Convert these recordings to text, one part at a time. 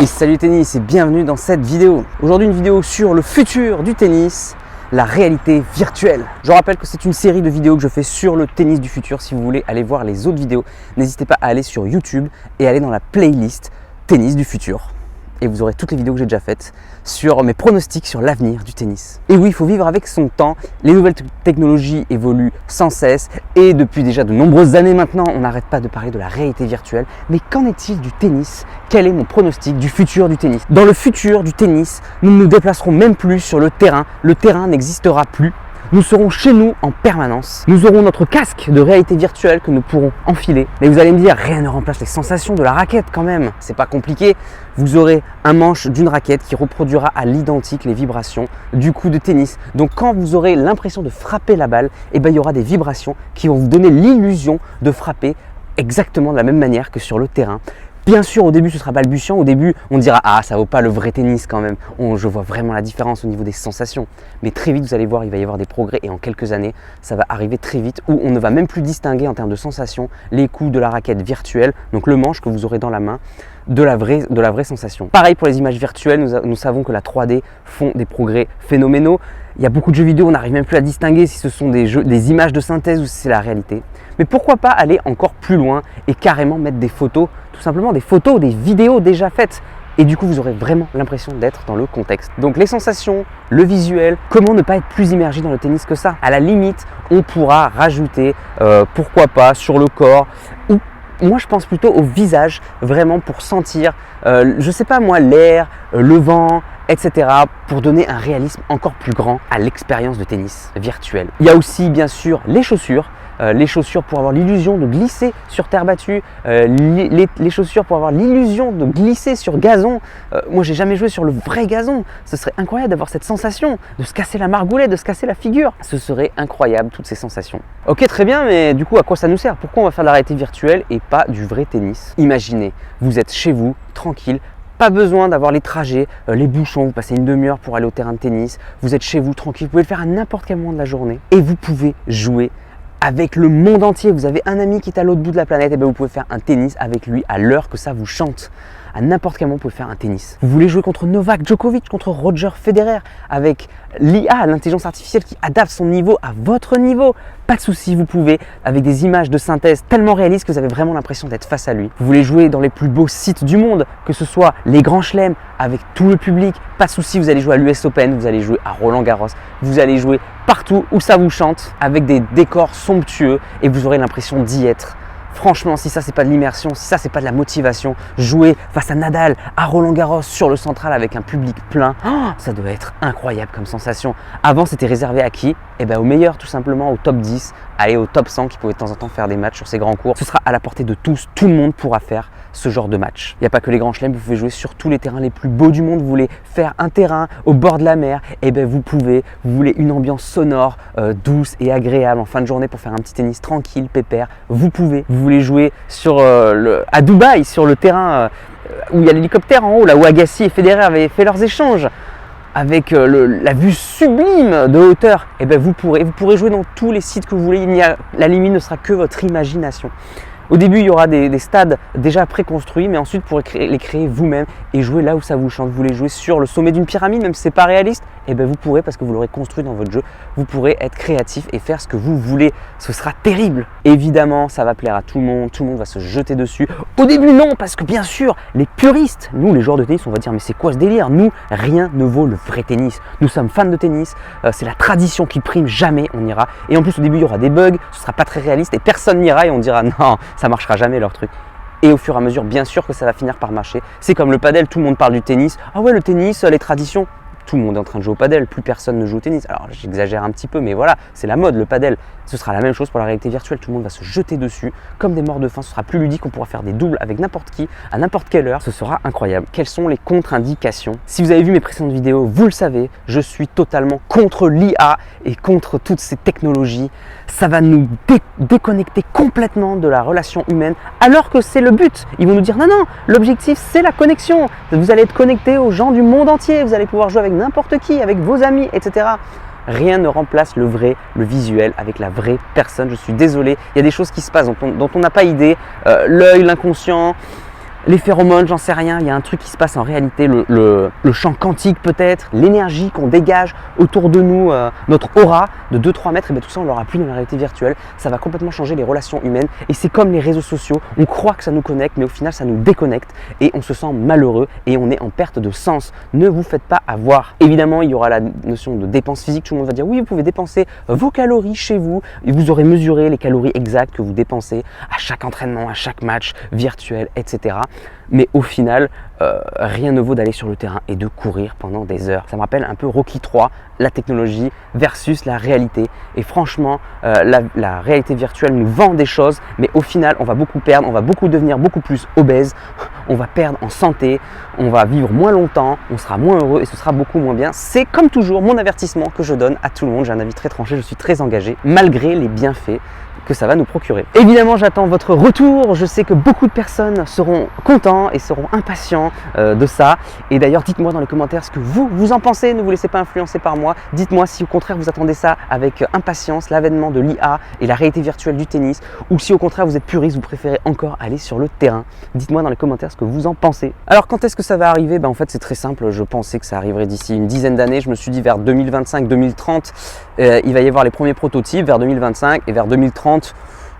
Et salut tennis et bienvenue dans cette vidéo. Aujourd'hui une vidéo sur le futur du tennis, la réalité virtuelle. Je rappelle que c'est une série de vidéos que je fais sur le tennis du futur. Si vous voulez aller voir les autres vidéos, n'hésitez pas à aller sur YouTube et aller dans la playlist tennis du futur. Et vous aurez toutes les vidéos que j'ai déjà faites sur mes pronostics sur l'avenir du tennis. Et oui, il faut vivre avec son temps. Les nouvelles technologies évoluent sans cesse et depuis déjà de nombreuses années maintenant, on n'arrête pas de parler de la réalité virtuelle. Mais qu'en est-il du tennis? Quel est mon pronostic du futur du tennis? Dans le futur du tennis, nous ne nous déplacerons même plus sur le terrain. Le terrain n'existera plus. Nous serons chez nous en permanence. Nous aurons notre casque de réalité virtuelle que nous pourrons enfiler. Mais vous allez me dire, rien ne remplace les sensations de la raquette quand même. C'est pas compliqué. Vous aurez un manche d'une raquette qui reproduira à l'identique les vibrations du coup de tennis. Donc quand vous aurez l'impression de frapper la balle, il y aura des vibrations qui vont vous donner l'illusion de frapper exactement de la même manière que sur le terrain. Bien sûr, au début, ce sera balbutiant. Au début, on dira « Ah, ça vaut pas le vrai tennis quand même. » Je vois vraiment la différence au niveau des sensations. Mais très vite, vous allez voir, il va y avoir des progrès. Et en quelques années, ça va arriver très vite où on ne va même plus distinguer en termes de sensations les coups de la raquette virtuelle, donc le manche que vous aurez dans la main, de la vraie sensation. Pareil pour les images virtuelles, nous savons que la 3D font des progrès phénoménaux. Il y a beaucoup de jeux vidéo, on n'arrive même plus à distinguer si ce sont des images de synthèse ou si c'est la réalité. Mais pourquoi pas aller encore plus loin et carrément mettre des photos, tout simplement des photos, des vidéos déjà faites. Et du coup, vous aurez vraiment l'impression d'être dans le contexte. Donc les sensations, le visuel, comment ne pas être plus immergé dans le tennis que ça? À la limite, on pourra rajouter, pourquoi pas, sur le corps, ou moi je pense plutôt au visage, vraiment pour sentir, je sais pas moi, l'air, le vent, etc. pour donner un réalisme encore plus grand à l'expérience de tennis virtuelle. Il y a aussi bien sûr les chaussures pour avoir l'illusion de glisser sur terre battue, les chaussures pour avoir l'illusion de glisser sur gazon. Moi j'ai jamais joué sur le vrai gazon, ce serait incroyable d'avoir cette sensation, de se casser la margoulette, de se casser la figure. Ce serait incroyable toutes ces sensations. Ok, très bien, mais du coup à quoi ça nous sert? Pourquoi on va faire de la réalité virtuelle et pas du vrai tennis? Imaginez, vous êtes chez vous, tranquille, pas besoin d'avoir les trajets, les bouchons, vous passez une demi-heure pour aller au terrain de tennis, vous êtes chez vous tranquille, vous pouvez le faire à n'importe quel moment de la journée et vous pouvez jouer avec le monde entier. Vous avez un ami qui est à l'autre bout de la planète, et bien vous pouvez faire un tennis avec lui à l'heure que ça vous chante. À n'importe quel moment, vous pouvez faire un tennis. Vous voulez jouer contre Novak Djokovic, contre Roger Federer, avec l'IA, l'intelligence artificielle qui adapte son niveau à votre niveau. Pas de souci, vous pouvez, avec des images de synthèse tellement réalistes que vous avez vraiment l'impression d'être face à lui. Vous voulez jouer dans les plus beaux sites du monde, que ce soit les grands chelems, avec tout le public. Pas de souci, vous allez jouer à l'US Open, vous allez jouer à Roland Garros, vous allez jouer partout où ça vous chante, avec des décors somptueux et vous aurez l'impression d'y être. Franchement, si ça c'est pas de l'immersion, si ça c'est pas de la motivation, jouer face à Nadal, à Roland Garros, sur le central avec un public plein, ça doit être incroyable comme sensation. Avant c'était réservé à qui? Eh bien aux meilleurs tout simplement, au top 10, aller au top 100 qui pouvaient de temps en temps faire des matchs sur ces grands cours. Ce sera à la portée de tous, tout le monde pourra faire ce genre de match. Il n'y a pas que les grands chelems, vous pouvez jouer sur tous les terrains les plus beaux du monde. Vous voulez faire un terrain au bord de la mer, eh bien vous pouvez. Vous voulez une ambiance sonore, douce et agréable en fin de journée pour faire un petit tennis tranquille, pépère, vous pouvez. Vous voulez jouer sur, à Dubaï, sur le terrain où il y a l'hélicoptère en haut, là où Agassi et Federer avaient fait leurs échanges, avec la vue sublime de hauteur, eh bien vous pourrez jouer dans tous les sites que vous voulez. La limite ne sera que votre imagination. Au début, il y aura des stades déjà préconstruits, mais ensuite, vous pourrez les créer vous-même et jouer là où ça vous chante. Vous voulez jouer sur le sommet d'une pyramide, même si ce n'est pas réaliste, eh bien vous pourrez, parce que vous l'aurez construit dans votre jeu, vous pourrez être créatif et faire ce que vous voulez. Ce sera terrible. Évidemment, ça va plaire à tout le monde va se jeter dessus. Au début, non, parce que bien sûr, les puristes, nous, les joueurs de tennis, on va dire, mais c'est quoi ce délire? Nous, rien ne vaut le vrai tennis. Nous sommes fans de tennis, c'est la tradition qui prime, jamais on ira. Et en plus, au début, il y aura des bugs, ce ne sera pas très réaliste et personne n'ira et on dira non, ça marchera jamais leur truc. Et au fur et à mesure, bien sûr que ça va finir par marcher. C'est comme le padel, tout le monde parle du tennis. Ah ouais, le tennis, les traditions. Tout le monde est en train de jouer au padel, plus personne ne joue au tennis. Alors j'exagère un petit peu, mais voilà, c'est la mode, le padel. Ce sera la même chose pour la réalité virtuelle, tout le monde va se jeter dessus comme des morts de faim. Ce sera plus ludique, on pourra faire des doubles avec n'importe qui, à n'importe quelle heure. Ce sera incroyable. Quelles sont les contre-indications? Si vous avez vu mes précédentes vidéos, vous le savez, je suis totalement contre l'IA et contre toutes ces technologies. Ça va nous déconnecter complètement de la relation humaine, alors que c'est le but. Ils vont nous dire non, non, l'objectif c'est la connexion. Vous allez être connecté aux gens du monde entier, vous allez pouvoir jouer avec n'importe qui, avec vos amis, etc. Rien ne remplace le vrai, le visuel avec la vraie personne. Je suis désolé, il y a des choses qui se passent dont on n'a pas idée. L'œil, l'inconscient, les phéromones, j'en sais rien, il y a un truc qui se passe en réalité, le champ quantique peut-être, l'énergie qu'on dégage autour de nous, notre aura de 2-3 mètres, et bien tout ça on l'aura plus dans la réalité virtuelle, ça va complètement changer les relations humaines et c'est comme les réseaux sociaux, on croit que ça nous connecte mais au final ça nous déconnecte et on se sent malheureux et on est en perte de sens. Ne vous faites pas avoir. Évidemment il y aura la notion de dépense physique, tout le monde va dire oui vous pouvez dépenser vos calories chez vous et vous aurez mesuré les calories exactes que vous dépensez à chaque entraînement, à chaque match virtuel, etc. Mais au final, rien ne vaut d'aller sur le terrain et de courir pendant des heures. Ça me rappelle un peu Rocky 3, la technologie versus la réalité. Et franchement, la réalité virtuelle nous vend des choses, mais au final, on va beaucoup perdre, on va beaucoup devenir beaucoup plus obèse, on va perdre en santé, on va vivre moins longtemps, on sera moins heureux et ce sera beaucoup moins bien. C'est comme toujours mon avertissement que je donne à tout le monde. J'ai un avis très tranché, je suis très engagé, malgré les bienfaits que ça va nous procurer. Évidemment, j'attends votre retour. Je sais que beaucoup de personnes seront contents et seront impatients de ça. Et d'ailleurs, dites-moi dans les commentaires ce que vous en pensez. Ne vous laissez pas influencer par moi. Dites-moi si au contraire vous attendez ça avec impatience, l'avènement de l'IA et la réalité virtuelle du tennis, ou si au contraire vous êtes puriste, vous préférez encore aller sur le terrain. Dites-moi dans les commentaires ce que vous en pensez. Alors quand est-ce que ça va arriver? En fait c'est très simple, je pensais que ça arriverait d'ici une dizaine d'années. Je me suis dit vers 2025-2030, il va y avoir les premiers prototypes, vers 2025 et vers 2030,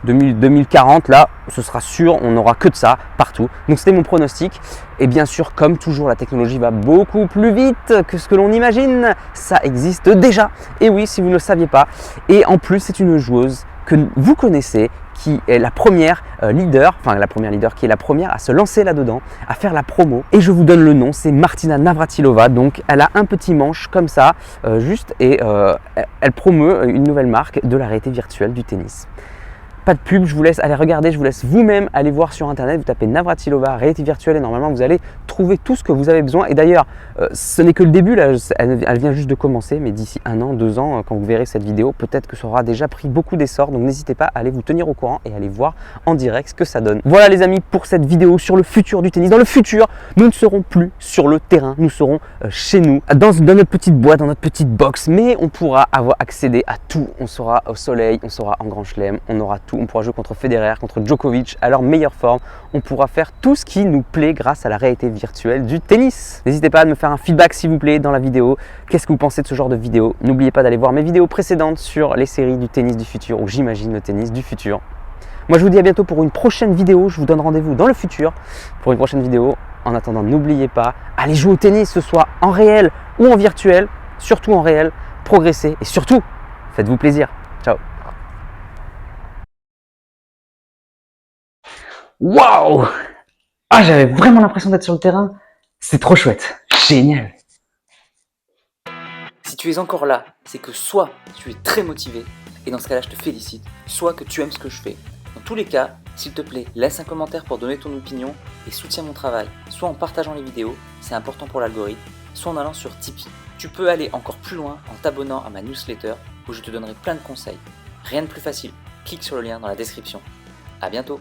2040, là, ce sera sûr, on n'aura que de ça partout. Donc c'était mon pronostic. Et bien sûr, comme toujours, la technologie va beaucoup plus vite que ce que l'on imagine. Ça existe déjà. Et oui, si vous ne le saviez pas. Et en plus, c'est une joueuse que vous connaissez, qui est la première leader qui est la première à se lancer là-dedans, à faire la promo. Et je vous donne le nom, c'est Martina Navratilova. Donc elle a un petit manche comme ça, juste, et elle promeut une nouvelle marque de la réalité virtuelle du tennis. Pas de pub, je vous laisse aller regarder, je vous laisse vous-même aller voir sur internet, vous tapez Navratilova, réalité virtuelle et normalement vous allez trouver tout ce que vous avez besoin. Et d'ailleurs, ce n'est que le début, là, elle vient juste de commencer, mais d'ici 1 an, 2 ans, quand vous verrez cette vidéo, peut-être que ça aura déjà pris beaucoup d'essor. Donc n'hésitez pas à aller vous tenir au courant et aller voir en direct ce que ça donne. Voilà les amis pour cette vidéo sur le futur du tennis. Dans le futur, nous ne serons plus sur le terrain, nous serons chez nous, dans notre petite boîte, dans notre petite box, mais on pourra avoir accédé à tout. On sera au soleil, on sera en grand chelem, on aura tout. On pourra jouer contre Federer, contre Djokovic à leur meilleure forme. On pourra faire tout ce qui nous plaît grâce à la réalité virtuelle du tennis. N'hésitez pas à me faire un feedback s'il vous plaît dans la vidéo. Qu'est-ce que vous pensez de ce genre de vidéo? N'oubliez pas d'aller voir mes vidéos précédentes sur les séries du tennis du futur, où j'imagine le tennis du futur. Moi je vous dis à bientôt pour une prochaine vidéo. Je vous donne rendez-vous dans le futur pour une prochaine vidéo. En attendant, n'oubliez pas, allez jouer au tennis, ce soit en réel ou en virtuel, surtout en réel, progressez et surtout, faites-vous plaisir. Ciao. Waouh! Ah, j'avais vraiment l'impression d'être sur le terrain. C'est trop chouette. Génial. Si tu es encore là, c'est que soit tu es très motivé, et dans ce cas-là je te félicite, soit que tu aimes ce que je fais. Dans tous les cas, s'il te plaît, laisse un commentaire pour donner ton opinion et soutiens mon travail, soit en partageant les vidéos, c'est important pour l'algorithme, soit en allant sur Tipeee. Tu peux aller encore plus loin en t'abonnant à ma newsletter où je te donnerai plein de conseils. Rien de plus facile, clique sur le lien dans la description. À bientôt.